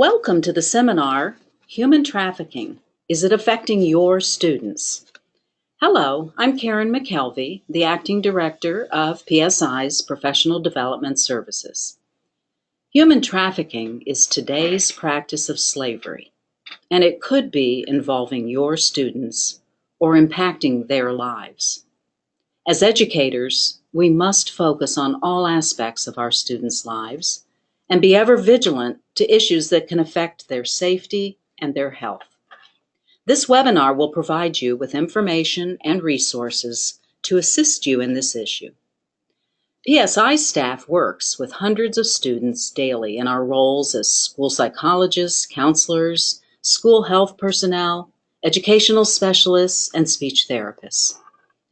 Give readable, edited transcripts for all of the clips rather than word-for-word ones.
Welcome to the seminar, Human Trafficking, Is It Affecting Your Students? Hello, I'm Karen McKelvey, the Acting Director of PSI's Professional Development Services. Human trafficking is today's practice of slavery, and it could be involving your students or impacting their lives. As educators, we must focus on all aspects of our students' lives and be ever vigilant to issues that can affect their safety and their health. This webinar will provide you with information and resources to assist you in this issue. PSI staff works with hundreds of students daily in our roles as school psychologists, counselors, school health personnel, educational specialists, and speech therapists.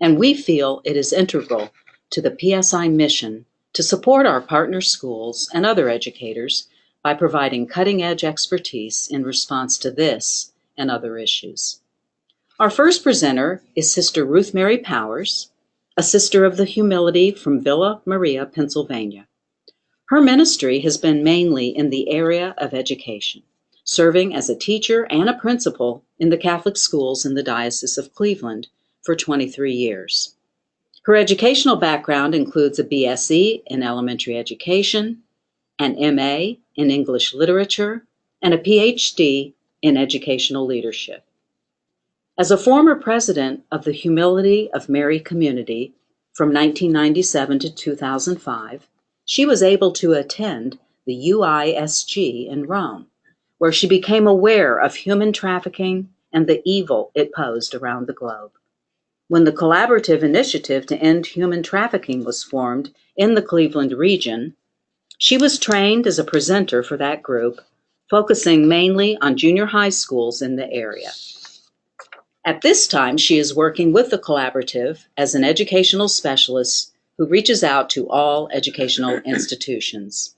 And we feel it is integral to the PSI mission to support our partner schools and other educators by providing cutting-edge expertise in response to this and other issues. Our first presenter is Sister Ruthmary Powers, a Sister of the Humility from Villa Maria, Pennsylvania. Her ministry has been mainly in the area of education, serving as a teacher and a principal in the Catholic schools in the Diocese of Cleveland for 23 years. Her educational background includes a BSc in elementary education, an MA in English literature, and a PH.D. in educational leadership. As a former president of the Humility of Mary community from 1997 to 2005, she was able to attend the UISG in Rome, where she became aware of human trafficking and the evil it posed around the globe. When the collaborative initiative to end human trafficking was formed in the Cleveland region, she was trained as a presenter for that group, focusing mainly on junior high schools in the area. At this time, she is working with the collaborative as an educational specialist who reaches out to all educational institutions.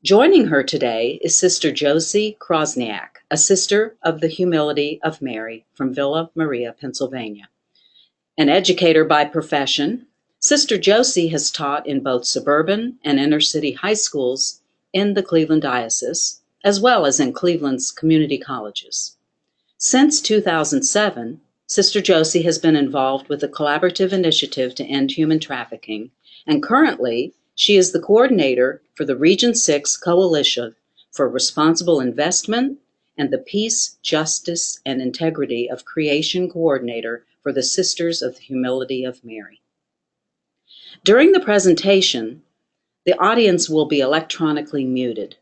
Joining her today is Sister Josie Chrosniak, a Sister of the Humility of Mary from Villa Maria, Pennsylvania. An educator by profession, Sister Josie has taught in both suburban and inner-city high schools in the Cleveland Diocese, as well as in Cleveland's community colleges. Since 2007, Sister Josie has been involved with the collaborative initiative to end human trafficking, and currently she is the coordinator for the Region 6 Coalition for Responsible Investment and the Peace, Justice, and Integrity of Creation Coordinator for the Sisters of the Humility of Mary. During the presentation, the audience will be electronically muted.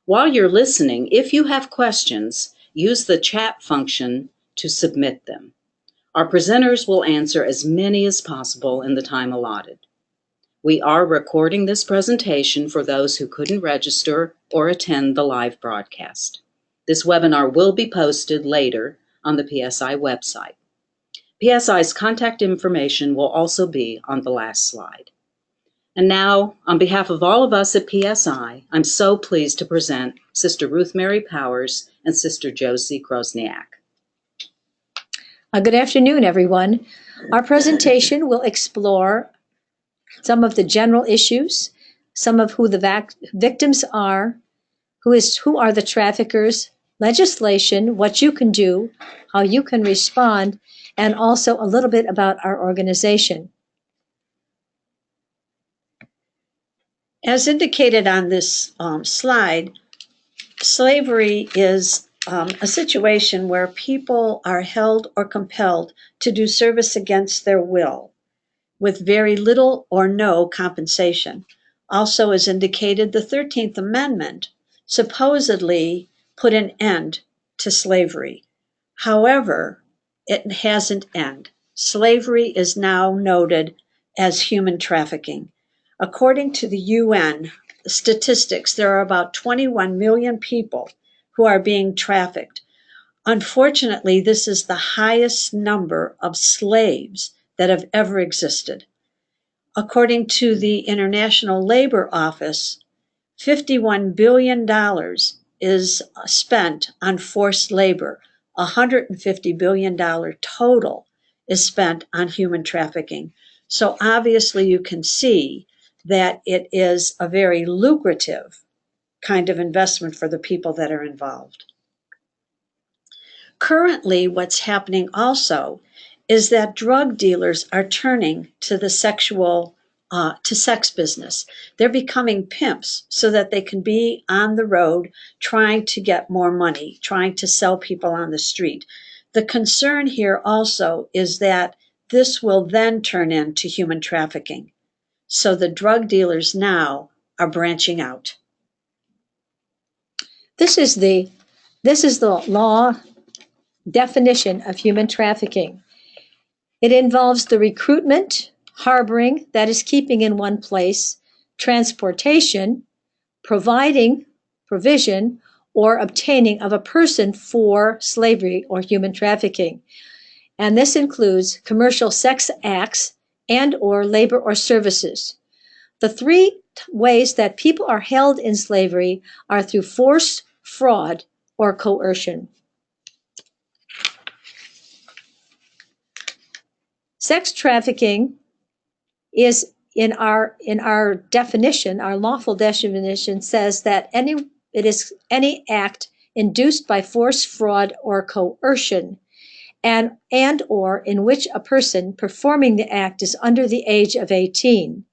While you're listening, if you have questions, use the chat function to submit them. Our presenters will answer as many as possible in the time allotted. We are recording this presentation for those who couldn't register or attend the live broadcast. This webinar will be posted later on the PSI website. PSI's contact information will also be on the last slide. And now, on behalf of all of us at PSI, I'm so pleased to present Sister Ruthmary Powers and Sister Josie Chrosniak. Good afternoon, everyone. Our presentation will explore some of the general issues, some of who the victims are, who are the traffickers, legislation, what you can do, how you can respond, and also a little bit about our organization. As indicated on this slide, slavery is a situation where people are held or compelled to do service against their will with very little or no compensation. Also, as indicated, the 13th Amendment supposedly put an end to slavery. However, it hasn't ended. Slavery is now noted as human trafficking. According to the UN statistics, there are about 21 million people who are being trafficked. Unfortunately, this is the highest number of slaves that have ever existed. According to the International Labor Office, $51 billion is spent on forced labor. $150 billion total is spent on human trafficking. So obviously you can see that it is a very lucrative kind of investment for the people that are involved. Currently, what's happening also is that drug dealers are turning to the to sex business. They're becoming pimps so that they can be on the road trying to get more money, trying to sell people on the street. The concern here also is that this will then turn into human trafficking. So the drug dealers now are branching out. This is the law definition of human trafficking. It involves the recruitment, harboring, that is keeping in one place, transportation, providing, provision, or obtaining of a person for slavery or human trafficking. And this includes commercial sex acts and or labor or services. The three ways that people are held in slavery are through force, fraud, or coercion. Sex trafficking is in our definition, our lawful definition says that it is any act induced by force, fraud, or coercion, and or in which a person performing the act is under the age of 18.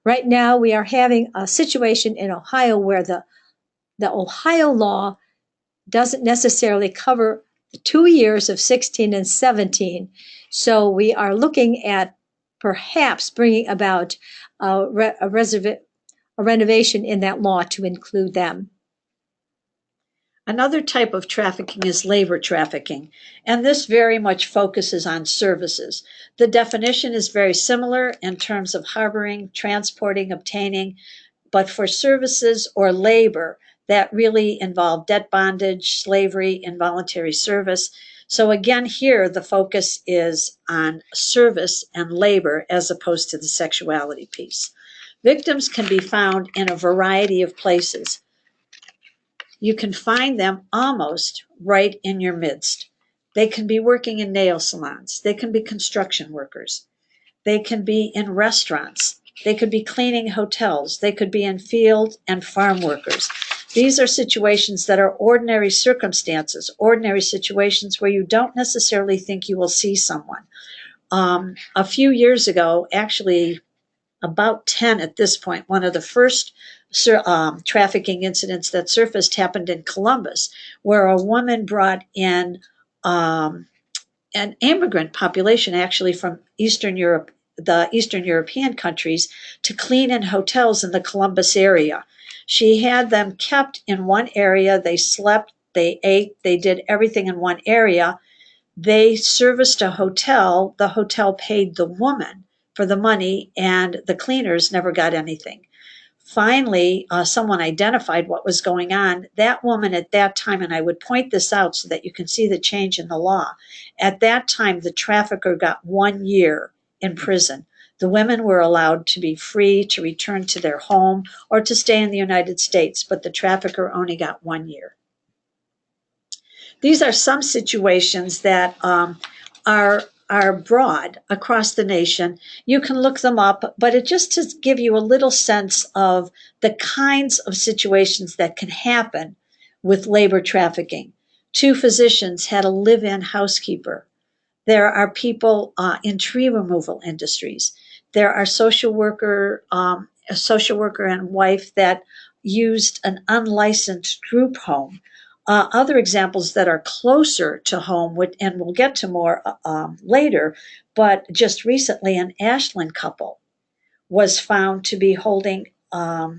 Right now, we are having a situation in Ohio where the Ohio law doesn't necessarily cover the 2 years of 16 and 17. So we are looking at perhaps bringing about a renovation in that law to include them. Another type of trafficking is labor trafficking, and this very much focuses on services. The definition is very similar in terms of harboring, transporting, obtaining, but for services or labor that really involve debt bondage, slavery, involuntary service. So again, here the focus is on service and labor as opposed to the sexuality piece. Victims can be found in a variety of places. You can find them almost right in your midst. They can be working in nail salons. They can be construction workers. They can be in restaurants. They could be cleaning hotels. They could be in field and farm workers. These are situations that are ordinary circumstances, ordinary situations where you don't necessarily think you will see someone. A few years ago, actually about 10 at this point, one of the first trafficking incidents that surfaced happened in Columbus, where a woman brought in an immigrant population actually from Eastern Europe, the Eastern European countries, to clean in hotels in the Columbus area. She had them kept in one area. They slept, they ate, they did everything in one area. They serviced a hotel. The hotel paid the woman for the money, and the cleaners never got anything. Finally, someone identified what was going on. That woman at that time, and I would point this out so that you can see the change in the law. At that time, the trafficker got 1 year in prison. The women were allowed to be free to return to their home or to stay in the United States, but the trafficker only got 1 year. These are some situations that are broad across the nation. You can look them up, but it just to give you a little sense of the kinds of situations that can happen with labor trafficking. 2 physicians had a live-in housekeeper. There are people in tree removal industries. There are a social worker and wife that used an unlicensed group home. Other examples that are closer to home, and we'll get to more later, but just recently an Ashland couple was found to be holding a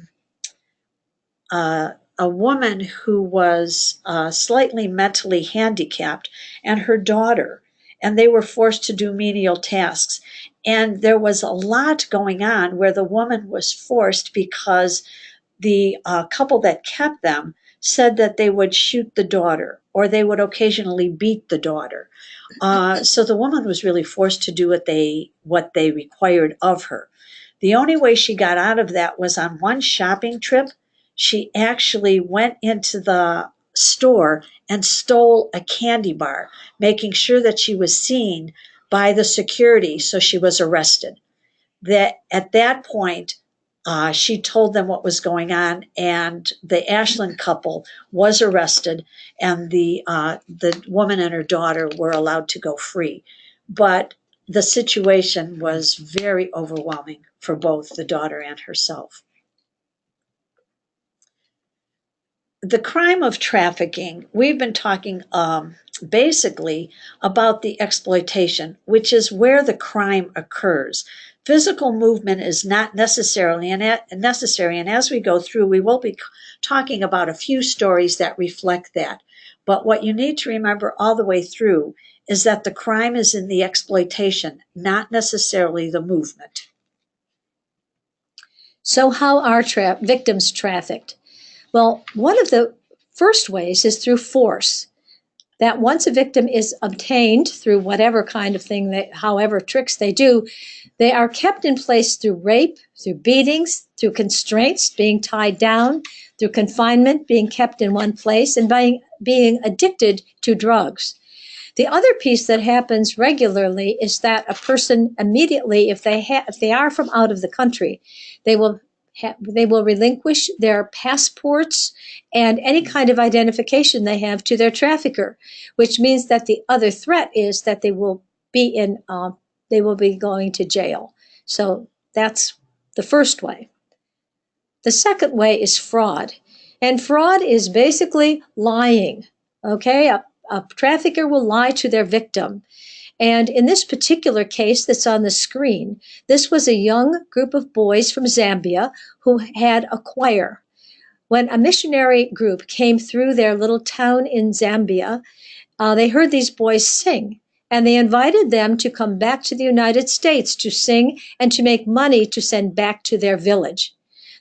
woman who was slightly mentally handicapped and her daughter, and they were forced to do menial tasks. And there was a lot going on where the woman was forced because the couple that kept them said that they would shoot the daughter or they would occasionally beat the daughter. So the woman was really forced to do what they required of her. The only way she got out of that was on one shopping trip. She actually went into the store and stole a candy bar, making sure that she was seen by the security, so she was arrested. That at that point, She told them what was going on, and the Ashland couple was arrested, and the woman and her daughter were allowed to go free. But the situation was very overwhelming for both the daughter and herself. The crime of trafficking, we've been talking basically about the exploitation, which is where the crime occurs. Physical movement is not necessarily necessary, and as we go through, we will be talking about a few stories that reflect that. But what you need to remember all the way through is that the crime is in the exploitation, not necessarily the movement. So how are victims trafficked? Well, one of the first ways is through force. That once a victim is obtained through whatever kind of thing, however tricks they do, they are kept in place through rape, through beatings, through constraints, being tied down, through confinement, being kept in one place, and being addicted to drugs. The other piece that happens regularly is that a person immediately, if they are from out of the country, they will relinquish their passports and any kind of identification they have to their trafficker, which means that the other threat is that they will be going to jail. So that's the first way. The second way is fraud, and fraud is basically lying. Okay, a trafficker will lie to their victim. And in this particular case that's on the screen, this was a young group of boys from Zambia who had a choir. When a missionary group came through their little town in Zambia, they heard these boys sing, and they invited them to come back to the United States to sing and to make money to send back to their village.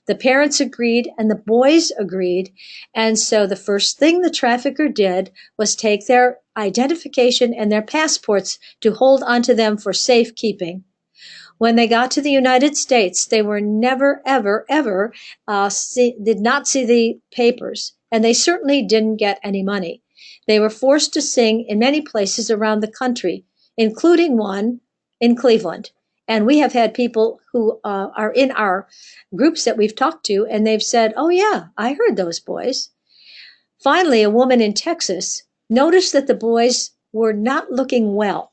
The parents agreed and the boys agreed, and so the first thing the trafficker did was take their identification and their passports to hold onto them for safekeeping. When they got to the United States, they were never, ever, ever did not see the papers, and they certainly didn't get any money. They were forced to sing in many places around the country, including one in Cleveland. And we have had people who are in our groups that we've talked to, and they've said, oh yeah, I heard those boys. Finally, a woman in Texas noticed that the boys were not looking well.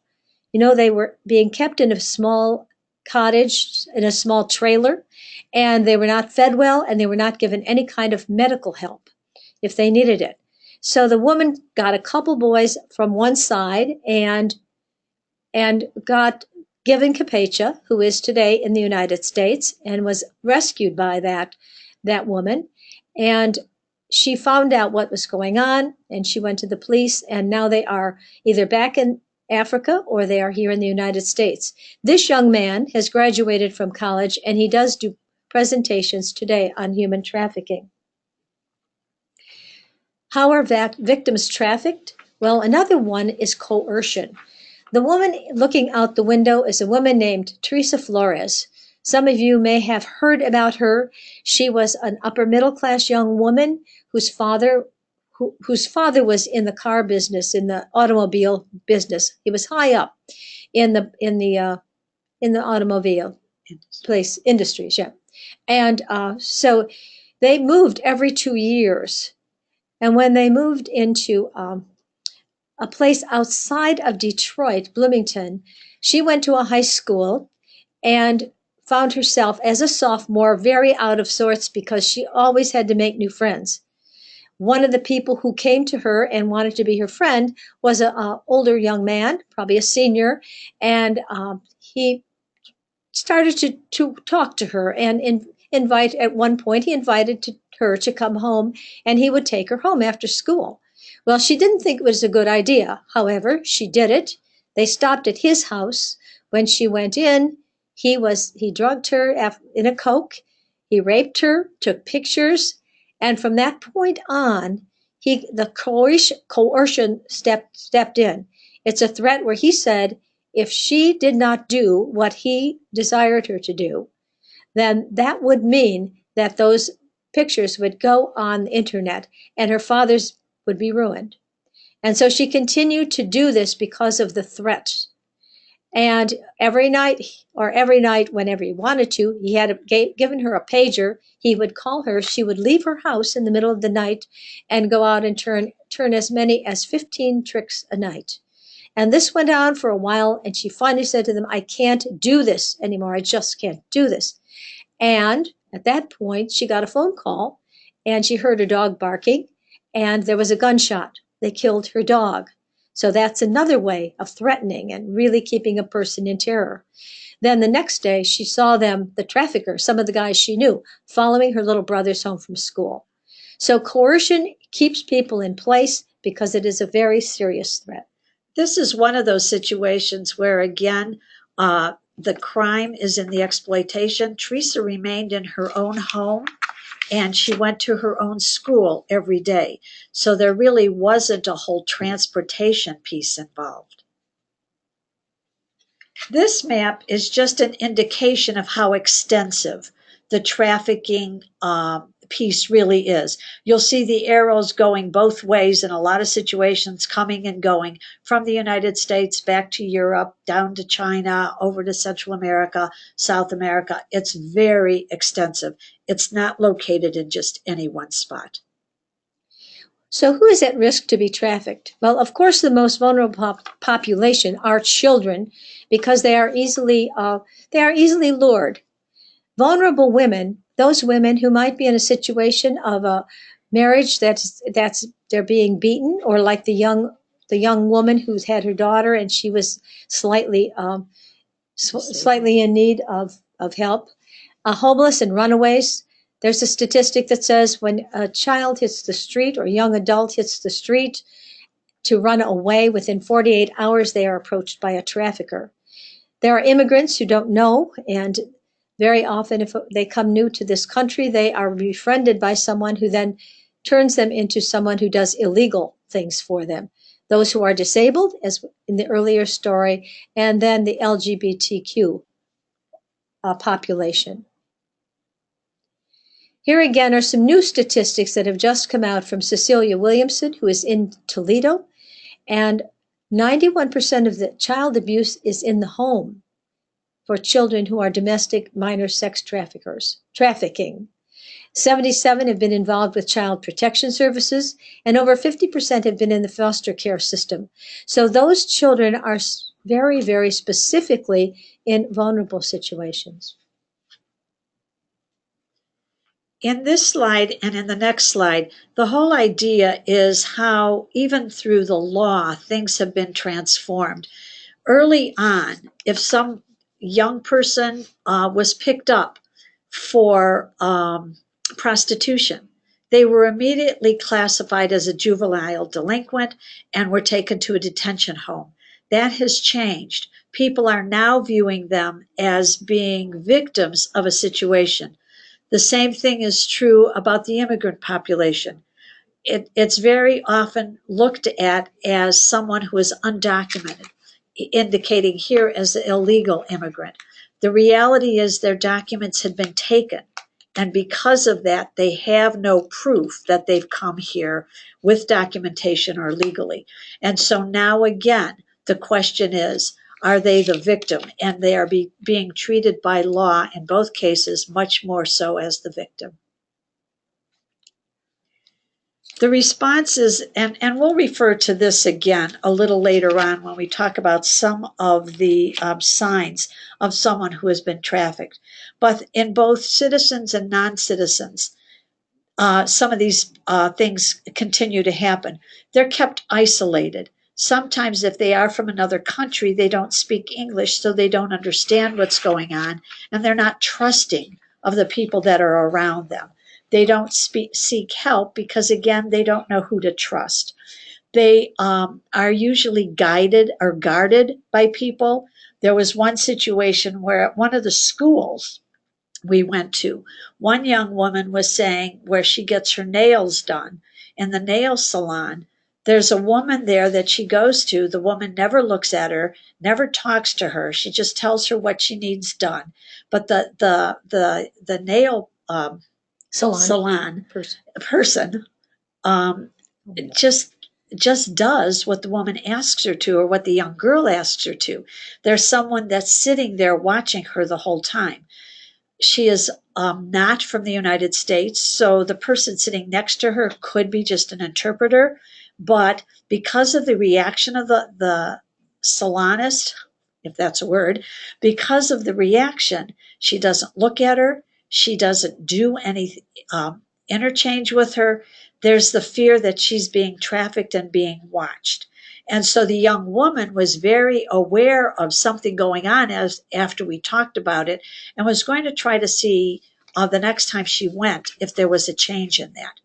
You know, they were being kept in a small cottage, in a small trailer, and they were not fed well, and they were not given any kind of medical help if they needed it. So the woman got a couple boys from one side and got given Campeche, who is today in the United States, and was rescued by that woman. And she found out what was going on, and she went to the police, and now they are either back in Africa or they are here in the United States. This young man has graduated from college, and he does do presentations today on human trafficking. How are victims trafficked? Well, another one is coercion. The woman looking out the window is a woman named Teresa Flores. Some of you may have heard about her. She was an upper middle class young woman whose father was in the car business, in the automobile business. He was high up in the automobile industries, yeah. And so they moved every 2 years. And when they moved into a place outside of Detroit, Bloomington, she went to a high school and found herself as a sophomore very out of sorts because she always had to make new friends. One of the people who came to her and wanted to be her friend was an older young man, probably a senior, and he started to talk to her and at one point he invited her to come home, and he would take her home after school. Well, she didn't think it was a good idea. However, she did it. They stopped at his house. When she went in, he drugged her in a Coke. He raped her, took pictures, and from that point on, the coercion stepped in. It's a threat where he said if she did not do what he desired her to do, then that would mean that those pictures would go on the internet and her father's would be ruined. And so she continued to do this because of the threat. And every night whenever he wanted to, he had given her a pager. He would call her. She would leave her house in the middle of the night and go out and turn as many as 15 tricks a night. And this went on for a while, and she finally said to them, I can't do this anymore. I just can't do this. And at that point, she got a phone call, and she heard a dog barking, and there was a gunshot. They killed her dog. So that's another way of threatening and really keeping a person in terror. Then the next day, she saw them, the traffickers, some of the guys she knew, following her little brothers home from school. So coercion keeps people in place because it is a very serious threat. This is one of those situations where, again, the crime is in the exploitation. Teresa remained in her own home, and she went to her own school every day. So there really wasn't a whole transportation piece involved. This map is just an indication of how extensive the trafficking piece really is. You'll see the arrows going both ways in a lot of situations, coming and going from the United States back to Europe, down to China, over to Central America, South America. It's very extensive. It's not located in just any one spot. So who is at risk to be trafficked? Well, of course, the most vulnerable population are children because they are easily lured. Vulnerable women, those women who might be in a situation of a marriage that's they're being beaten, or like the young woman who's had her daughter and she was slightly in need of help. Homeless and runaways. There's a statistic that says when a child hits the street or a young adult hits the street to run away, within 48 hours they are approached by a trafficker. There are immigrants who don't know, and very often if they come new to this country, they are befriended by someone who then turns them into someone who does illegal things for them. Those who are disabled, as in the earlier story, and then the LGBTQ population. Here again are some new statistics that have just come out from Cecilia Williamson, who is in Toledo, and 91% of the child abuse is in the home for children who are domestic minor sex trafficking. 77 have been involved with child protection services, and over 50% have been in the foster care system. So those children are very, very specifically in vulnerable situations. In this slide and in the next slide, the whole idea is how, even through the law, things have been transformed. Early on, if some young person was picked up for prostitution, they were immediately classified as a juvenile delinquent and were taken to a detention home. That has changed. People are now viewing them as being victims of a situation. The same thing is true about the immigrant population. It's very often looked at as someone who is undocumented, indicating here as an illegal immigrant. The reality is their documents had been taken, and because of that, they have no proof that they've come here with documentation or legally. And so now again, the question is, are they the victim? And they are being treated by law in both cases much more so as the victim. The response is, and we'll refer to this again a little later on when we talk about some of the signs of someone who has been trafficked. But in both citizens and non-citizens, some of these things continue to happen. They're kept isolated. Sometimes if they are from another country, they don't speak English, so they don't understand what's going on, and they're not trusting of the people that are around them. They don't seek help because, again, they don't know who to trust. They are usually guided or guarded by people. There was one situation where at one of the schools we went to, one young woman was saying where she gets her nails done in the nail salon, there's a woman there that she goes to. The woman never looks at her, never talks to her. She just tells her what she needs done. But the nail salon person just just does what the woman asks her to or what the young girl asks her to. There's someone that's sitting there watching her the whole time. She is not from the United States, so the person sitting next to her could be just an interpreter. But because of the reaction of the salonist, if that's a word, because of the reaction, she doesn't look at her. She doesn't do any interchange with her. There's the fear that she's being trafficked and being watched. And so the young woman was very aware of something going on after we talked about it, and was going to try to see the next time she went if there was a change in that.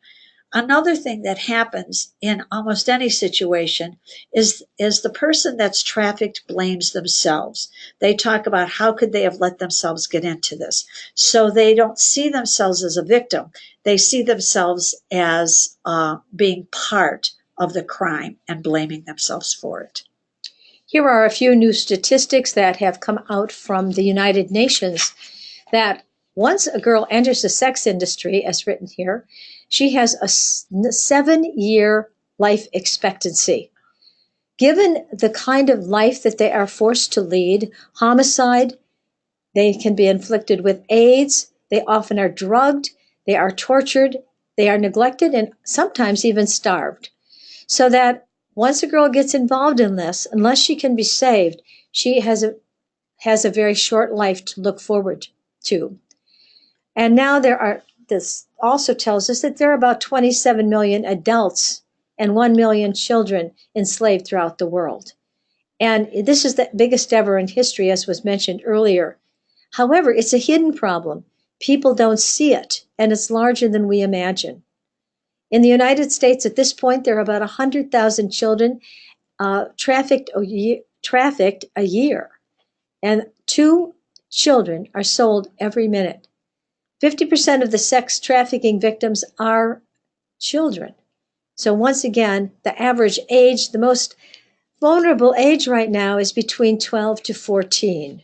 Another thing that happens in almost any situation is the person that's trafficked blames themselves. They talk about how could they have let themselves get into this. So they don't see themselves as a victim. They see themselves as being part of the crime and blaming themselves for it. Here are a few new statistics that have come out from the United Nations that once a girl enters the sex industry, as written here, she has a 7-year life expectancy. Given the kind of life that they are forced to lead, homicide, they can be inflicted with AIDS, they often are drugged, they are tortured, they are neglected, and sometimes even starved. So that once a girl gets involved in this, unless she can be saved, she has a very short life to look forward to. And now this also tells us that there are about 27 million adults and 1 million children enslaved throughout the world. And this is the biggest ever in history, as was mentioned earlier. However, it's a hidden problem. People don't see it, and it's larger than we imagine. In the United States, at this point, there are about 100,000 children trafficked a year, and 2 children are sold every minute. 50% of the sex trafficking victims are children. So once again, the average age, the most vulnerable age right now is between 12 to 14.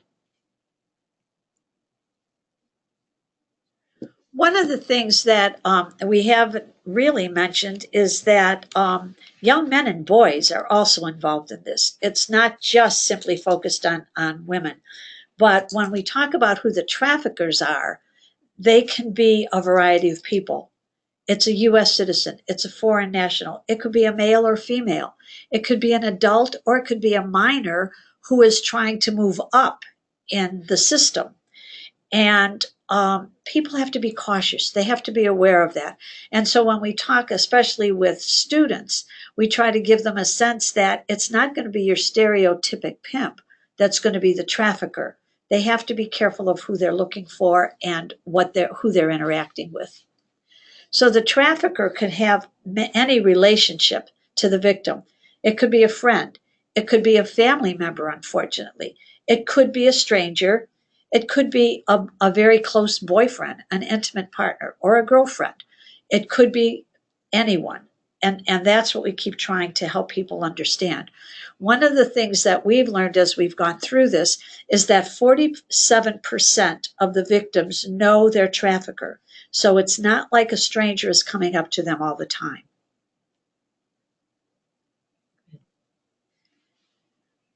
One of the things that we haven't really mentioned is that young men and boys are also involved in this. It's not just simply focused on women. But when we talk about who the traffickers are, they can be a variety of people. It's a U.S. citizen. It's a foreign national. It could be a male or female. It could be an adult, or it could be a minor who is trying to move up in the system. And people have to be cautious. They have to be aware of that. And so when we talk, especially with students, we try to give them a sense that it's not going to be your stereotypic pimp that's going to be the trafficker. They have to be careful of who they're looking for and who they're interacting with. So the trafficker could have any relationship to the victim. It could be a friend. It could be a family member, unfortunately. It could be a stranger. It could be a very close boyfriend, an intimate partner, or a girlfriend. It could be anyone. And that's what we keep trying to help people understand. One of the things that we've learned as we've gone through this is that 47% of the victims know their trafficker. So it's not like a stranger is coming up to them all the time.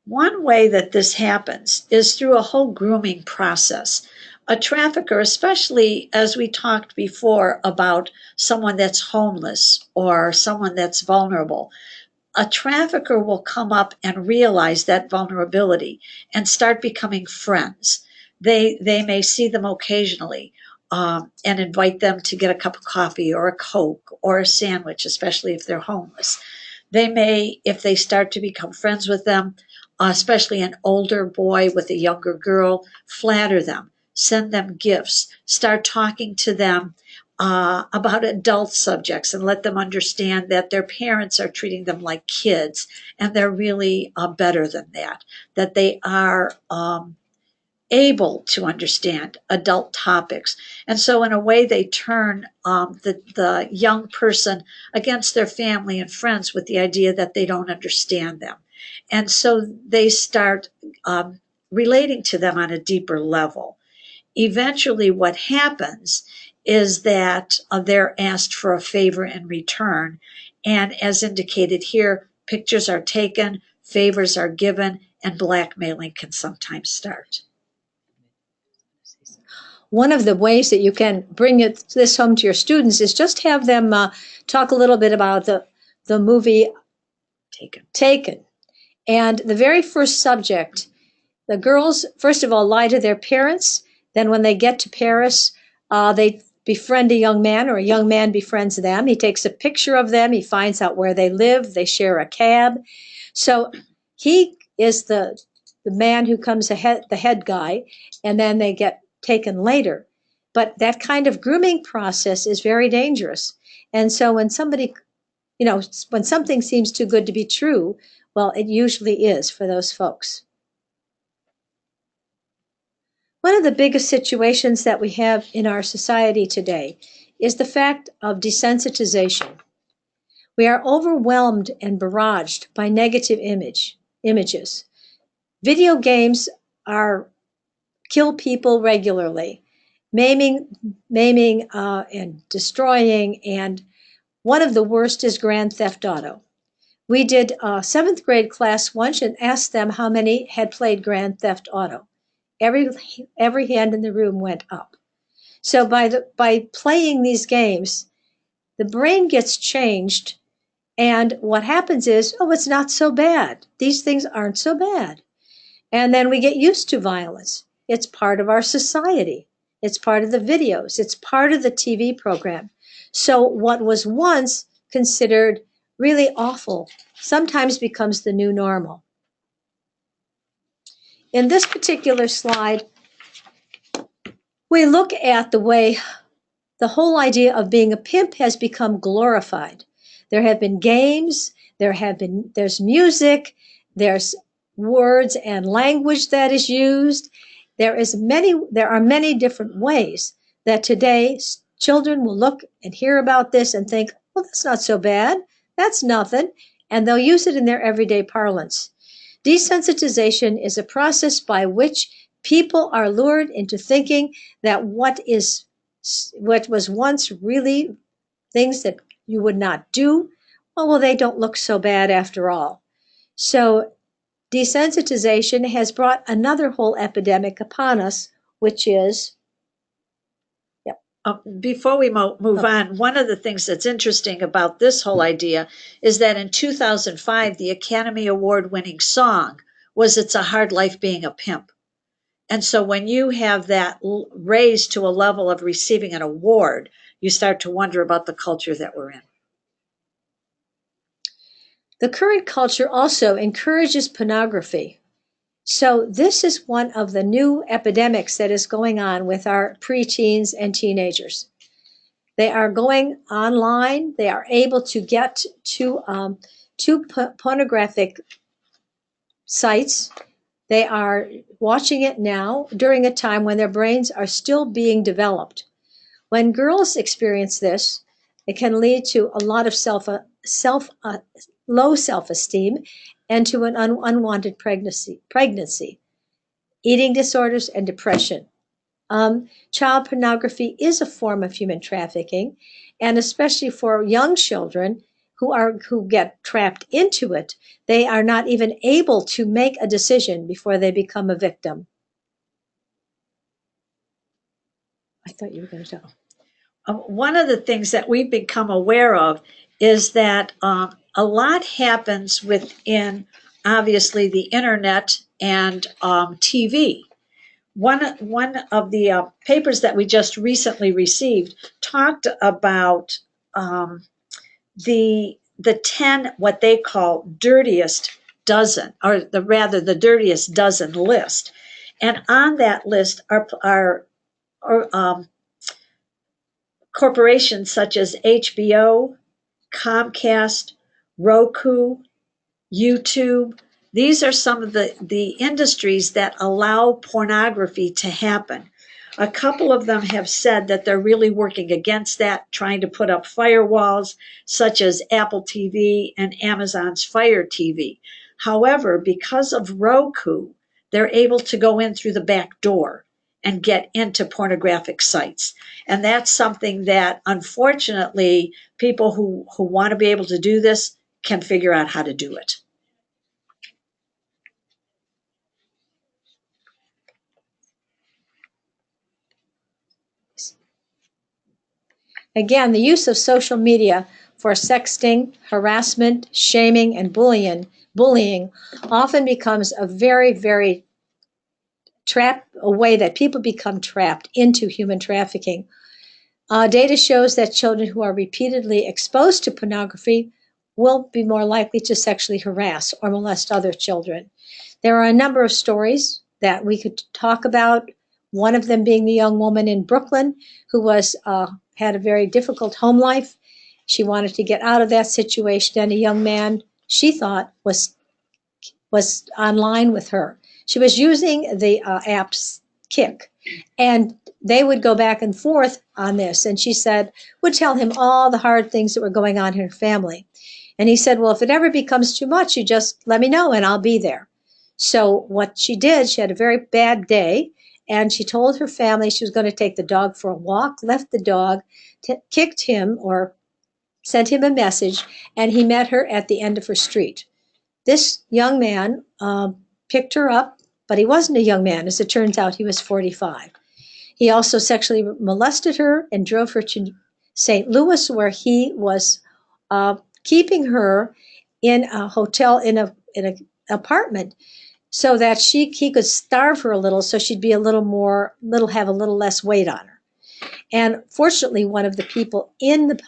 One way that this happens is through a whole grooming process. A trafficker, especially as we talked before about someone that's homeless or someone that's vulnerable, a trafficker will come up and realize that vulnerability and start becoming friends. They may see them occasionally and invite them to get a cup of coffee or a Coke or a sandwich, especially if they're homeless. They may, if they start to become friends with them, especially an older boy with a younger girl, flatter them, send them gifts, start talking to them about adult subjects and let them understand that their parents are treating them like kids and they're really better than that, that they are able to understand adult topics. And so in a way they turn the young person against their family and friends with the idea that they don't understand them. And so they start relating to them on a deeper level. Eventually what happens is that they're asked for a favor in return, And as indicated here, pictures are taken, favors are given, and blackmailing can sometimes start. One of the ways that you can bring this home to your students is just have them talk a little bit about the movie Taken. And the very first subject, the girls, first of all, lie to their parents. Then when they get to Paris, they befriend a young man, or a young man befriends them. He takes a picture of them. He finds out where they live. They share a cab. So he is the man who comes ahead, the head guy, and then they get taken later. But that kind of grooming process is very dangerous. And so when somebody, when something seems too good to be true, well, it usually is for those folks. One of the biggest situations that we have in our society today is the fact of desensitization. We are overwhelmed and barraged by negative images. Video games kill people regularly, maiming and destroying, and one of the worst is Grand Theft Auto. We did a 7th grade class once and asked them how many had played Grand Theft Auto. Every hand in the room went up. So by playing these games, the brain gets changed, and what happens is, oh, it's not so bad. These things aren't so bad. And then we get used to violence. It's part of our society. It's part of the videos. It's part of the TV program. So what was once considered really awful sometimes becomes the new normal. In this particular slide, we look at the way the whole idea of being a pimp has become glorified. There have been games, there's music, there's words and language that is used. There are many different ways that today children will look and hear about this and think, well, that's not so bad, that's nothing, and they'll use it in their everyday parlance. Desensitization is a process by which people are lured into thinking that what was once really things that you would not do, well, they don't look so bad after all. So desensitization has brought another whole epidemic upon us, which is... Before we move on, one of the things that's interesting about this whole idea is that in 2005, the Academy Award-winning song was "It's a Hard Life Being a Pimp." And so when you have that raised to a level of receiving an award, you start to wonder about the culture that we're in. The current culture also encourages pornography. So this is one of the new epidemics that is going on with our preteens and teenagers. They are going online. They are able to get to pornographic sites. They are watching it now during a time when their brains are still being developed. When girls experience this, it can lead to a lot of low self-esteem and to an unwanted pregnancy, eating disorders, and depression. Child pornography is a form of human trafficking, and especially for young children who get trapped into it, they are not even able to make a decision before they become a victim. I thought you were going to tell. One of the things that we've become aware of is that a lot happens within, obviously, the internet and TV. One of the papers that we just recently received talked about the 10 what they call dirtiest dozen, or the dirtiest dozen list. And on that list are corporations such as HBO, Comcast, Roku, YouTube. These are some of the industries that allow pornography to happen. A couple of them have said that they're really working against that, trying to put up firewalls, such as Apple TV and Amazon's Fire TV. However, because of Roku, they're able to go in through the back door and get into pornographic sites. And that's something that, unfortunately, people who want to be able to do this can figure out how to do it. Again, the use of social media for sexting, harassment, shaming, and bullying often becomes a very, very a way that people become trapped into human trafficking. Data shows that children who are repeatedly exposed to pornography will be more likely to sexually harass or molest other children. There are a number of stories that we could talk about, one of them being the young woman in Brooklyn who had a very difficult home life. She wanted to get out of that situation, and a young man she thought was online with her. She was using the app Kick, and they would go back and forth on this. And she would tell him all the hard things that were going on in her family. And he said, well, if it ever becomes too much, you just let me know and I'll be there. So what she did, she had a very bad day, and she told her family she was going to take the dog for a walk, left the dog, kicked him or sent him a message, and he met her at the end of her street. This young man picked her up, but he wasn't a young man. As it turns out, he was 45. He also sexually molested her and drove her to St. Louis, where he was keeping her in a hotel, in an apartment, so that he could starve her a little, so she'd be have a little less weight on her. And fortunately, one of the people in the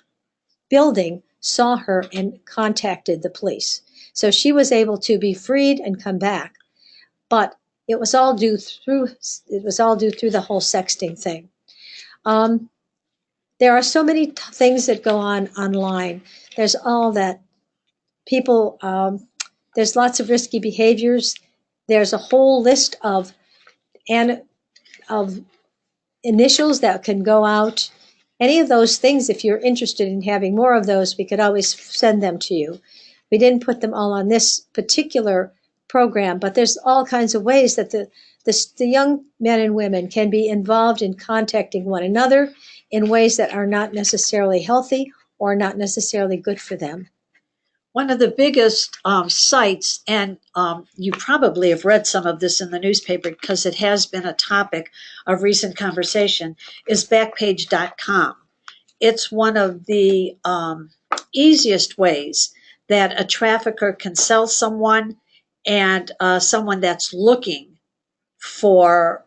building saw her and contacted the police. So she was able to be freed and come back. But it was all due through the whole sexting thing. There are so many things that go on online. There's all that people, there's lots of risky behaviors. There's a whole list of initials that can go out. Any of those things, if you're interested in having more of those, we could always send them to you. We didn't put them all on this particular program, but there's all kinds of ways that the young men and women can be involved in contacting one another in ways that are not necessarily healthy or not necessarily good for them. One of the biggest sites, and you probably have read some of this in the newspaper because it has been a topic of recent conversation, is Backpage.com. It's one of the easiest ways that a trafficker can sell someone, and someone that's looking for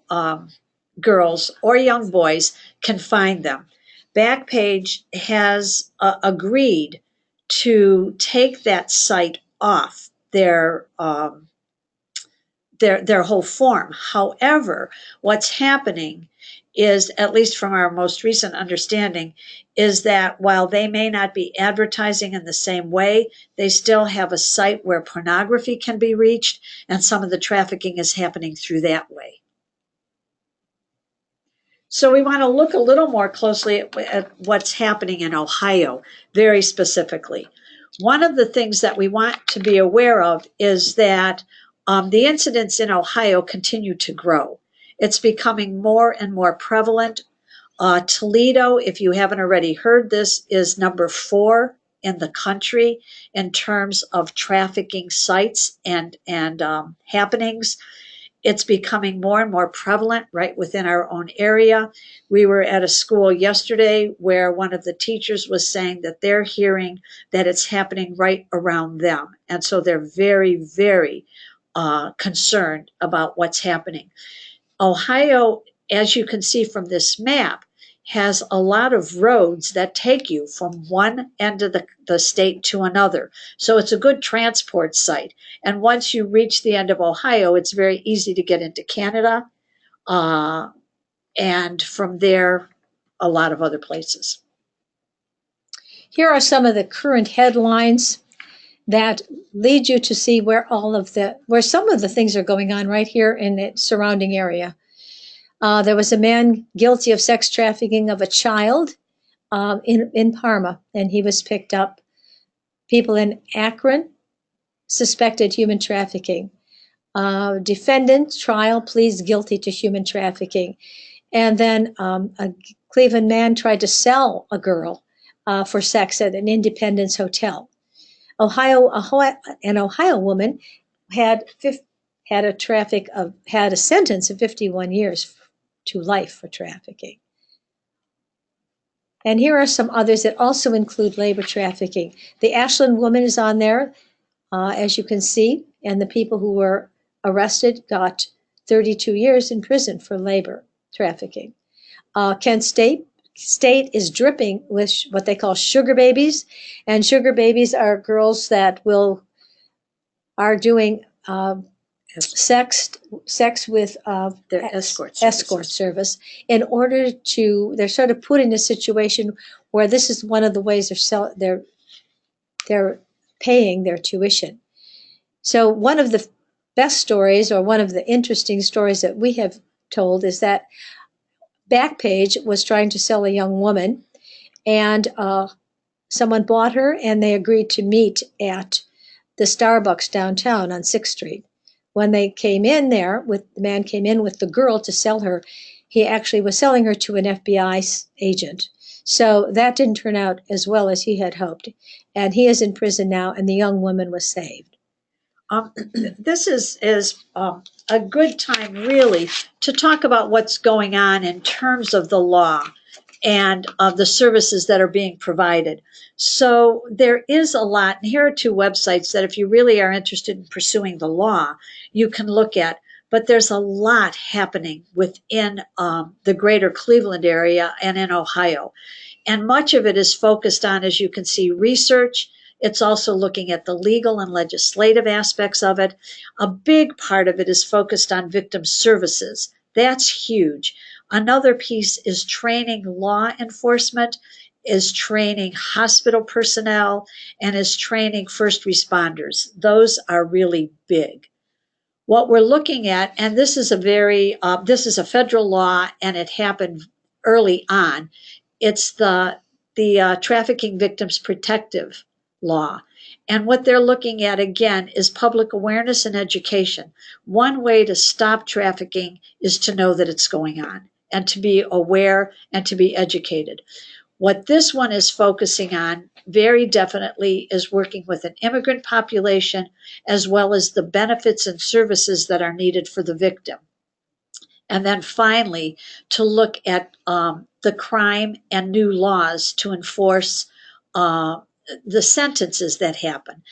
girls or young boys can find them. Backpage has agreed to take that site off their whole form. However, what's happening is, at least from our most recent understanding, is that while they may not be advertising in the same way, they still have a site where pornography can be reached, and some of the trafficking is happening through that way. So we want to look a little more closely at what's happening in Ohio, very specifically. One of the things that we want to be aware of is that the incidents in Ohio continue to grow. It's becoming more and more prevalent. Toledo, if you haven't already heard this, is number 4 in the country in terms of trafficking sites and happenings. It's becoming more and more prevalent right within our own area. We were at a school yesterday where one of the teachers was saying that they're hearing that it's happening right around them. And so they're very, very concerned about what's happening. Ohio, as you can see from this map, has a lot of roads that take you from one end of the state to another. So it's a good transport site. And once you reach the end of Ohio, it's very easy to get into Canada, and from there, a lot of other places. Here are some of the current headlines that lead you to see where some of the things are going on right here in the surrounding area. There was a man guilty of sex trafficking of a child in Parma, and he was picked up. People in Akron suspected human trafficking. Defendant trial pleads guilty to human trafficking. And then a Cleveland man tried to sell a girl for sex at an Independence hotel. An Ohio woman had a sentence of 51 years to life for trafficking. And here are some others that also include labor trafficking. The Ashland woman is on there, as you can see, and the people who were arrested got 32 years in prison for labor trafficking. Kent State is dripping with what they call sugar babies, and sugar babies are girls that are doing sex with Their escort service in order to, they're sort of put in a situation where this is one of the ways they're paying their tuition. So one of the best stories, or one of the interesting stories that we have told, is that Backpage was trying to sell a young woman, and someone bought her, and they agreed to meet at the Starbucks downtown on 6th Street. When they came in there, the man came in with the girl to sell her, he actually was selling her to an FBI agent. So that didn't turn out as well as he had hoped. And he is in prison now, and the young woman was saved. This is a good time, really, to talk about what's going on in terms of the law and of the services that are being provided. So there is a lot, and here are two websites that if you really are interested in pursuing the law, you can look at. But there's a lot happening within the greater Cleveland area and in Ohio. And much of it is focused on, as you can see, research. It's also looking at the legal and legislative aspects of it. A big part of it is focused on victim services. That's huge. Another piece is training law enforcement, is training hospital personnel, and is training first responders. Those are really big. What we're looking at, and this is a federal law, and it happened early on. It's the Trafficking Victims Protective Law. And what they're looking at, again, is public awareness and education. One way to stop trafficking is to know that it's going on, and to be aware and to be educated. What this one is focusing on very definitely is working with an immigrant population, as well as the benefits and services that are needed for the victim. And then finally, to look at the crime and new laws to enforce the sentences that happen.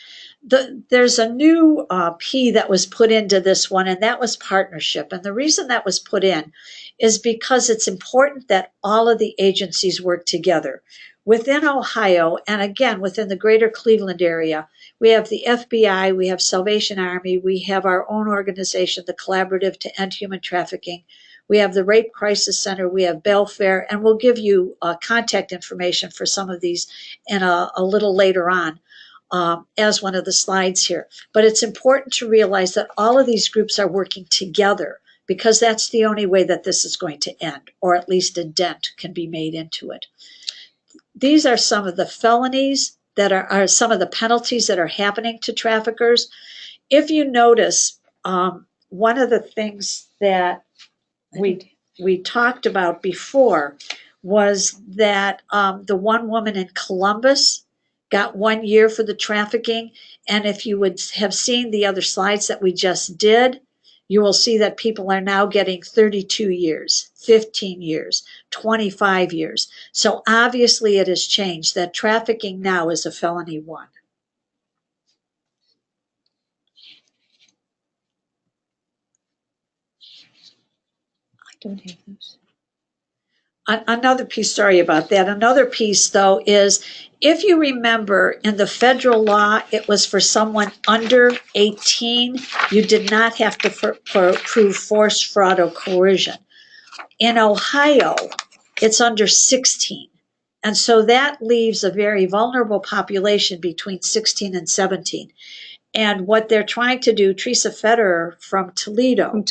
There's a new P that was put into this one, and that was partnership. And the reason that was put in is because it's important that all of the agencies work together. Within Ohio, and again, within the greater Cleveland area, we have the FBI, we have Salvation Army, we have our own organization, the Collaborative to End Human Trafficking. We have the Rape Crisis Center, we have Belfair, and we'll give you contact information for some of these in a little later on as one of the slides here. But it's important to realize that all of these groups are working together, because that's the only way that this is going to end, or at least a dent can be made into it. These are some of the felonies that are some of the penalties that are happening to traffickers. If you notice, one of the things that we talked about before was that the one woman in Columbus got 1 year for the trafficking. And if you would have seen the other slides that we just did, you will see that people are now getting 32 years, 15 years, 25 years. So obviously it has changed, that trafficking now is a felony 1. I don't have those. Another piece, sorry about that. Another piece, though, is if you remember in the federal law, it was for someone under 18. You did not have to prove force, fraud, or coercion. In Ohio, it's under 16. And so that leaves a very vulnerable population between 16 and 17. And what they're trying to do, Teresa Federer from Toledo,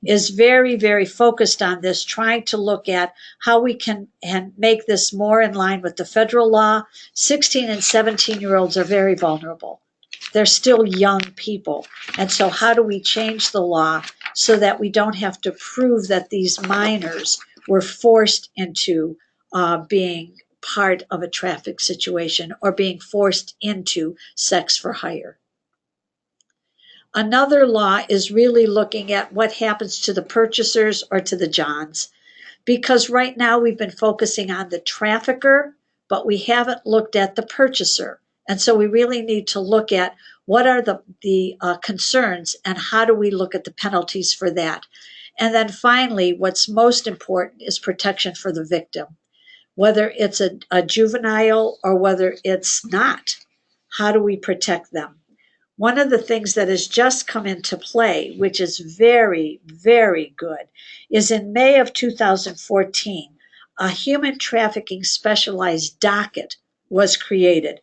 is very, very focused on this, trying to look at how we can and make this more in line with the federal law. 16 and 17-year-olds are very vulnerable. they're still young people. And so how do we change the law so that we don't have to prove that these minors were forced into being part of a traffic situation or being forced into sex for hire? Another law is really looking at what happens to the purchasers or to the Johns, because right now we've been focusing on the trafficker, but we haven't looked at the purchaser. And so we really need to look at what are the concerns and how do we look at the penalties for that. And then finally, what's most important is protection for the victim, whether it's a juvenile or whether it's not. How do we protect them? One of the things that has just come into play, which is very, very good, is in May of 2014, a human trafficking specialized docket was created.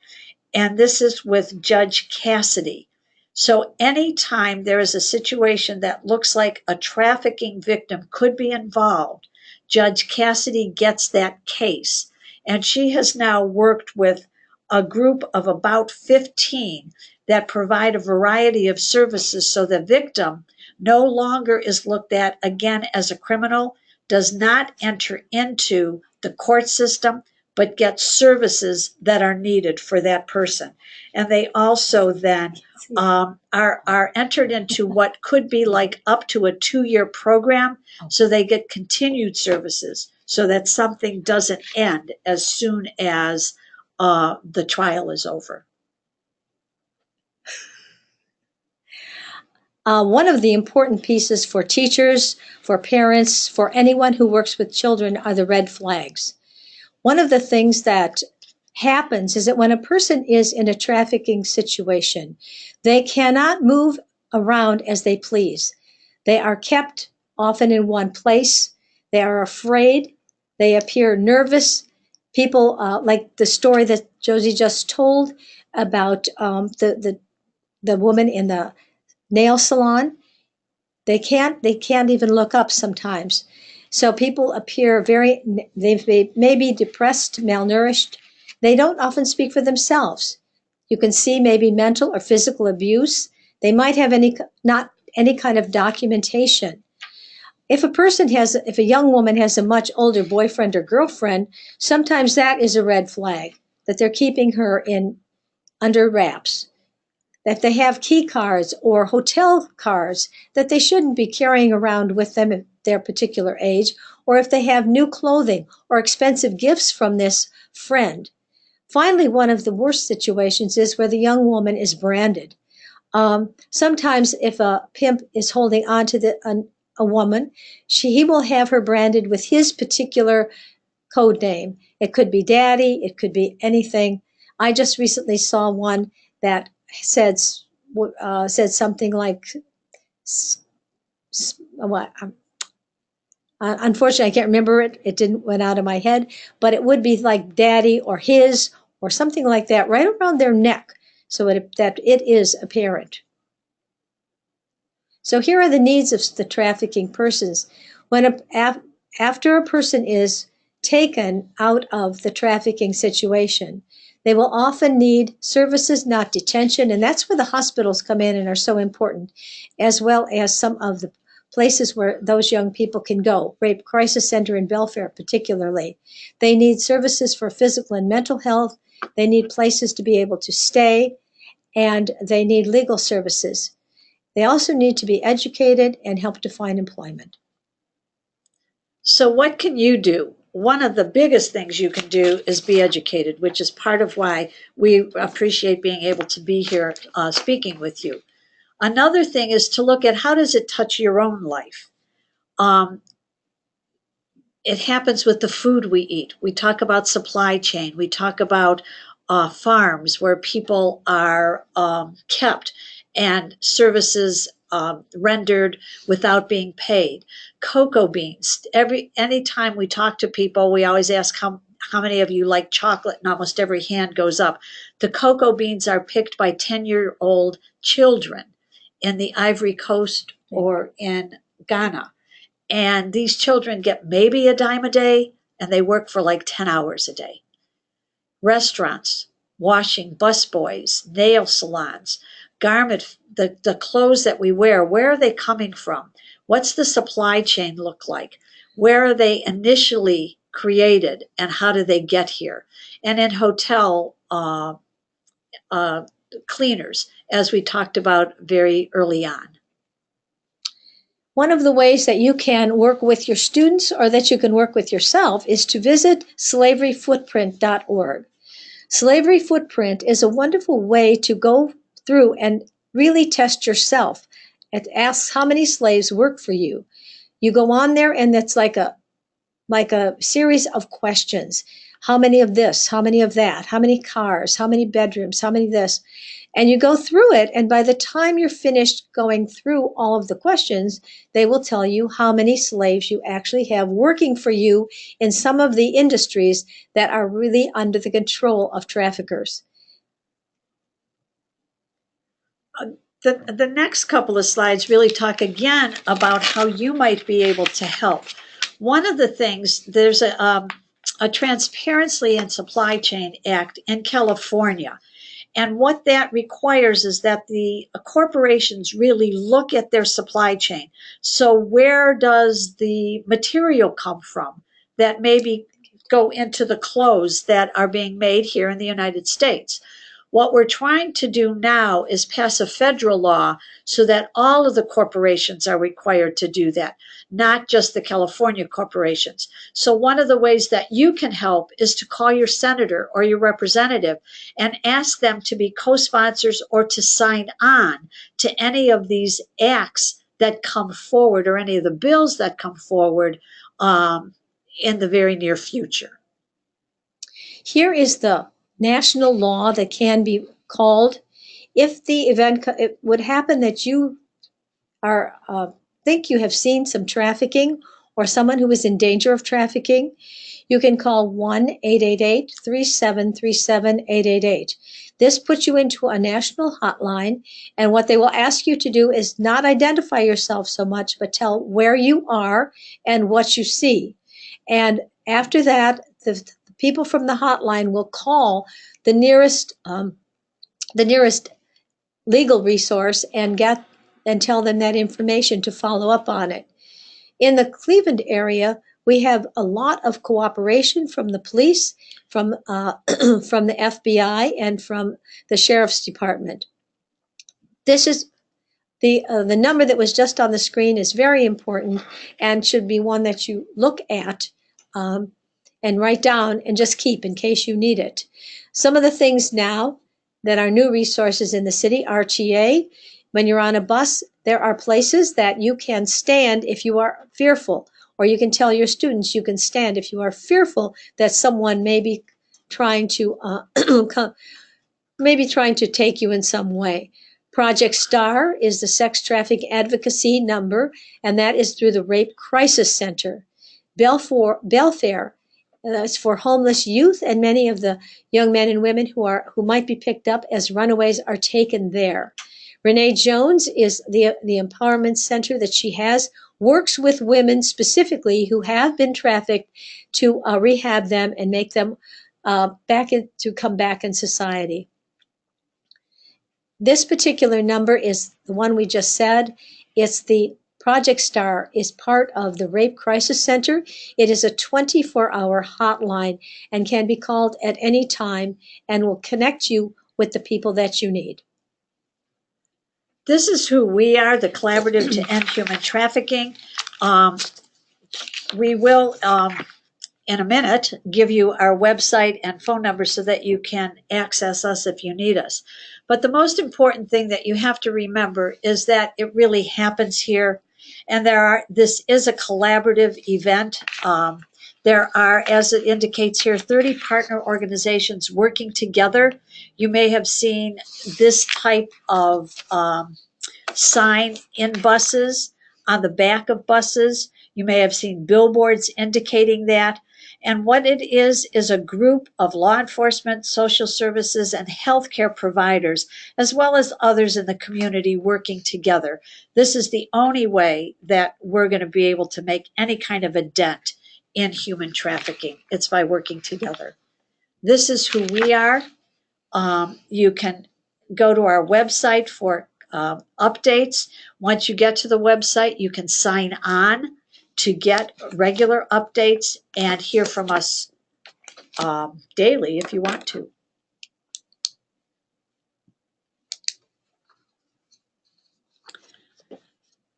And this is with Judge Cassidy. So anytime there is a situation that looks like a trafficking victim could be involved, Judge Cassidy gets that case. And she has now worked with a group of about 15 that provide a variety of services so the victim no longer is looked at again as a criminal, does not enter into the court system, but gets services that are needed for that person. And they also then are entered into what could be like up to a 2-year program, so they get continued services so that something doesn't end as soon as the trial is over. One of the important pieces for teachers, for parents, for anyone who works with children are the red flags. One of the things that happens is that when a person is in a trafficking situation, they cannot move around as they please. They are kept often in one place. They are afraid. They appear nervous. People, like the story that Josie just told about the woman in the nail salon, they can't even look up sometimes. So people appear they may be depressed, malnourished. They don't often speak for themselves. You can see maybe mental or physical abuse. They might have not any kind of documentation. If a young woman has a much older boyfriend or girlfriend, sometimes that is a red flag, that they're keeping her under wraps. That they have key cards or hotel cards that they shouldn't be carrying around with them at their particular age, or if they have new clothing or expensive gifts from this friend. Finally, one of the worst situations is where the young woman is branded. Sometimes if a pimp is holding on to a woman, he will have her branded with his particular code name. It could be daddy, it could be anything. I just recently saw one that said something like, unfortunately, I can't remember it. It went out of my head, but it would be like daddy or his or something like that right around their neck, so that it is apparent. So here are the needs of the trafficking persons. After a person is taken out of the trafficking situation, they will often need services, not detention, and that's where the hospitals come in and are so important, as well as some of the places where those young people can go. Rape Crisis Center in Belfair particularly. They need services for physical and mental health. They need places to be able to stay, and they need legal services. They also need to be educated and help to find employment. So what can you do? One of the biggest things you can do is be educated, which is part of why we appreciate being able to be here speaking with you. Another thing is to look at how does it touch your own life. It happens with the food we eat. We talk about supply chain. We talk about farms where people are kept and services rendered without being paid. Cocoa beans. Anytime we talk to people, we always ask how many of you like chocolate, and almost every hand goes up. The cocoa beans are picked by 10-year-old children in the Ivory Coast or in Ghana. And these children get maybe a dime a day, and they work for like 10 hours a day. Restaurants, washing, busboys, nail salons. garment, the clothes that we wear, where are they coming from? What's the supply chain look like? Where are they initially created, and how do they get here? And in hotel cleaners, as we talked about very early on. One of the ways that you can work with your students or that you can work with yourself is to visit slaveryfootprint.org. Slavery Footprint is a wonderful way to go through and really test yourself. It asks how many slaves work for you. You go on there and it's like a series of questions. How many of this? How many of that? How many cars? How many bedrooms? How many this? And you go through it, and by the time you're finished going through all of the questions, they will tell you how many slaves you actually have working for you in some of the industries that are really under the control of traffickers. The next couple of slides really talk again about how you might be able to help. One of the things, there's a Transparency in Supply Chain Act in California. And what that requires is that the corporations really look at their supply chain. So where does the material come from that maybe go into the clothes that are being made here in the United States? What we're trying to do now is pass a federal law so that all of the corporations are required to do that, not just the California corporations. So one of the ways that you can help is to call your senator or your representative and ask them to be co-sponsors or to sign on to any of these acts that come forward or any of the bills that come forward in the very near future. Here is the national law that can be called if the event it would happen that you are think you have seen some trafficking or someone who is in danger of trafficking. You can call 1-888-3737-888. This puts you into a national hotline, and what they will ask you to do is not identify yourself so much, but tell where you are and what you see. And after that, the people from the hotline will call the nearest legal resource and tell them that information to follow up on it. In the Cleveland area, we have a lot of cooperation from the police, from from the FBI, and from the sheriff's department. This is the number that was just on the screen is very important and should be one that you look at and write down and just keep in case you need it. Some of the things now that are new resources in the city, RTA. When you're on a bus, there are places that you can stand if you are fearful, or you can tell your students you can stand if you are fearful that someone may be trying to take you in some way. Project STAR is the sex trafficking advocacy number, and that is through the Rape Crisis Center. Belfair is for homeless youth, and many of the young men and women who might be picked up as runaways are taken there. Renee Jones is the empowerment center that she has, works with women specifically who have been trafficked to rehab them and make them to come back in society. This particular number is the one we just said. It's the Project STAR is part of the Rape Crisis Center. It is a 24-hour hotline and can be called at any time and will connect you with the people that you need. This is who we are, the Collaborative to End Human Trafficking. We will, in a minute, give you our website and phone number so that you can access us if you need us. But the most important thing that you have to remember is that it really happens here. And this is a collaborative event. There are, as it indicates here, 30 partner organizations working together. You may have seen this type of sign in buses, on the back of buses. You may have seen billboards indicating that. And what it is a group of law enforcement, social services, and healthcare providers, as well as others in the community working together. This is the only way that we're going to be able to make any kind of a dent in human trafficking. It's by working together. This is who we are. You can go to our website for updates. Once you get to the website, you can sign on to get regular updates and hear from us daily if you want to.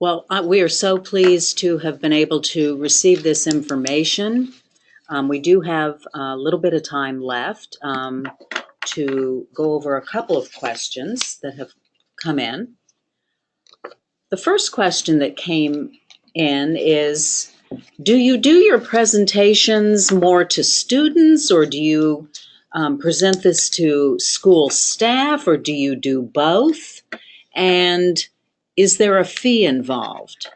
Well, we are so pleased to have been able to receive this information. We do have a little bit of time left to go over a couple of questions that have come in. The first question that came in is, do you do your presentations more to students, or do you present this to school staff, or do you do both? And is there a fee involved?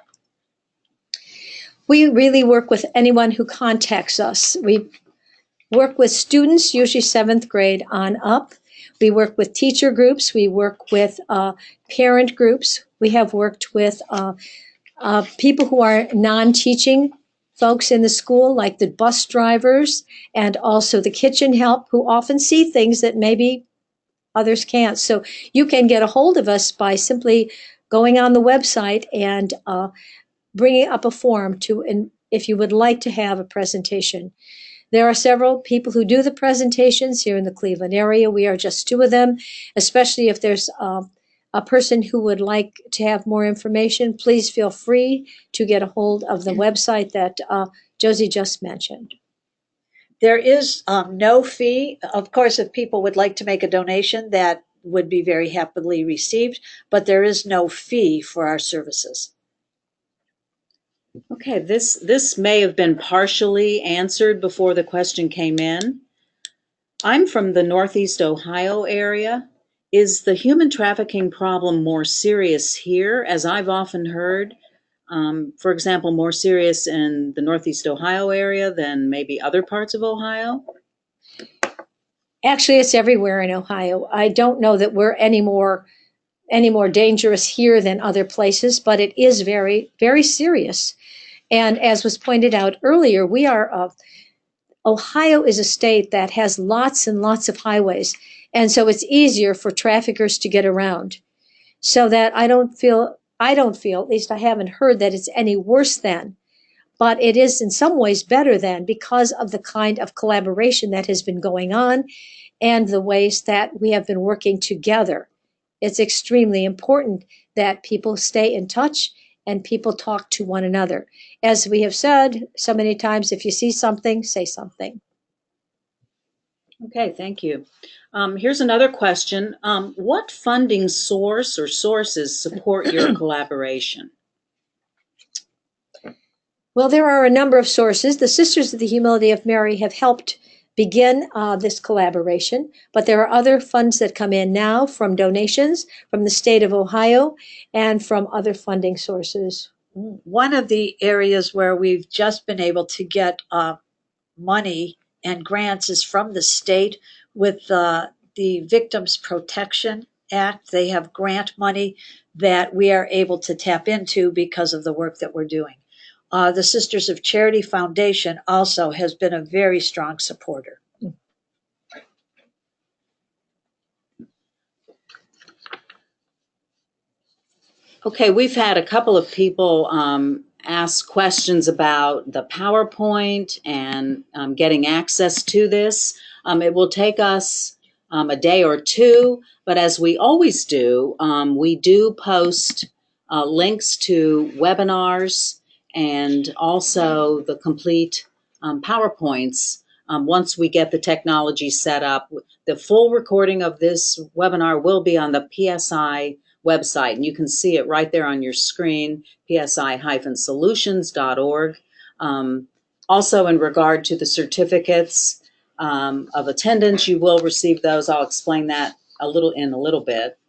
We really work with anyone who contacts us. We work with students, usually 7th grade on up. We work with teacher groups. We work with parent groups. We have worked with people who are non-teaching folks in the school, like the bus drivers and also the kitchen help, who often see things that maybe others can't. So you can get a hold of us by simply going on the website and bringing up a form if you would like to have a presentation. There are several people who do the presentations here in the Cleveland area. We are just 2 of them, especially if there's a person who would like to have more information. Please feel free to get a hold of the website that Josie just mentioned. There is no fee. Of course, if people would like to make a donation, that would be very happily received, but there is no fee for our services. Okay, this may have been partially answered before the question came in. I'm from the Northeast Ohio area. Is the human trafficking problem more serious here, as I've often heard? For example, more serious in the Northeast Ohio area than maybe other parts of Ohio? Actually, it's everywhere in Ohio. I don't know that we're any more dangerous here than other places, but it is very, very serious. And as was pointed out earlier, Ohio is a state that has lots and lots of highways. And so it's easier for traffickers to get around. So that I don't feel, at least I haven't heard that it's any worse than, but it is in some ways better than, because of the kind of collaboration that has been going on and the ways that we have been working together. It's extremely important that people stay in touch and people talk to one another. As we have said so many times, if you see something, say something. Okay, thank you. Here's another question. What funding source or sources support your collaboration? Well, there are a number of sources. The Sisters of the Humility of Mary have helped begin this collaboration, but there are other funds that come in now from donations from the state of Ohio and from other funding sources. One of the areas where we've just been able to get money and grants is from the state with the Victims Protection Act. They have grant money that we are able to tap into because of the work that we're doing. The Sisters of Charity Foundation also has been a very strong supporter. Okay, we've had a couple of people ask questions about the PowerPoint and getting access to this. It will take us a day or 2, but as we always do, we do post links to webinars and also the complete PowerPoints once we get the technology set up. The full recording of this webinar will be on the PSI website, and you can see it right there on your screen, psi-solutions.org. Also, in regard to the certificates of attendance, you will receive those. I'll explain that in a little bit.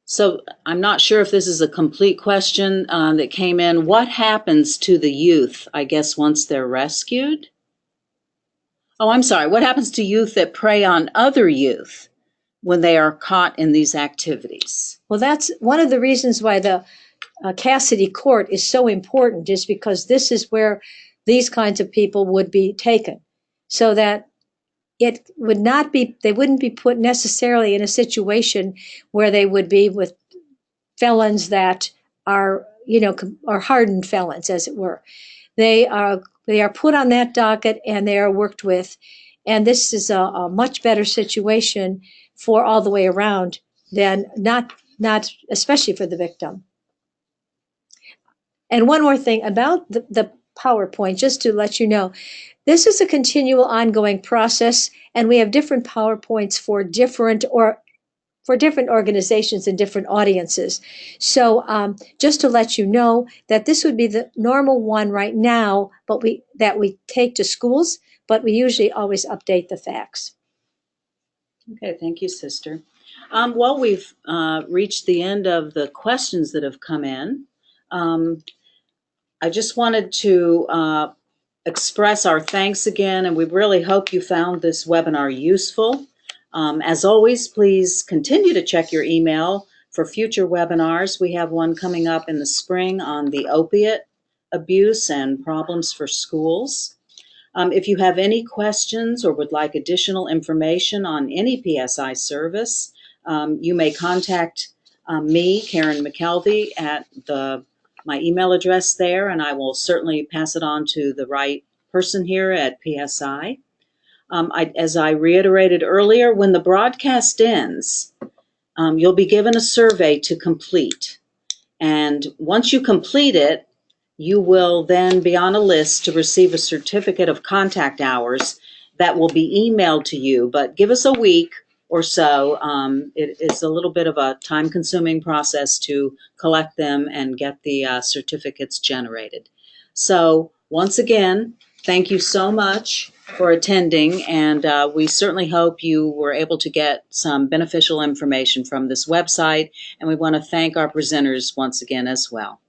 So I'm not sure if this is a complete question that came in. What happens to the youth, I guess, once they're rescued? Oh, I'm sorry. What happens to youth that prey on other youth when they are caught in these activities? Well, that's one of the reasons why the Cassidy Court is so important, is because this is where these kinds of people would be taken, so that it would not be, they wouldn't be put necessarily in a situation where they would be with felons that are, are hardened felons, as it were. They are put on that docket and they are worked with. And this is a much better situation for all the way around than not especially for the victim. And one more thing about the PowerPoint, just to let you know, this is a continual ongoing process, and we have different PowerPoints for different organizations and different audiences. So just to let you know that this would be the normal one right now, but that we take to schools, but we usually always update the facts. Okay, thank you, sister. Well, we've reached the end of the questions that have come in. I just wanted to express our thanks again, and we really hope you found this webinar useful. As always, please continue to check your email for future webinars. We have one coming up in the spring on the opiate abuse and problems for schools. If you have any questions or would like additional information on any PSI service, you may contact me, Karen McKelvey, at my email address there, and I will certainly pass it on to the right person here at PSI. As I reiterated earlier, when the broadcast ends, you'll be given a survey to complete. And once you complete it, you will then be on a list to receive a certificate of contact hours that will be emailed to you. But give us a week or so. It is a little bit of a time-consuming process to collect them and get the certificates generated. So once again, thank you so much for attending, and we certainly hope you were able to get some beneficial information from this website, and we want to thank our presenters once again as well.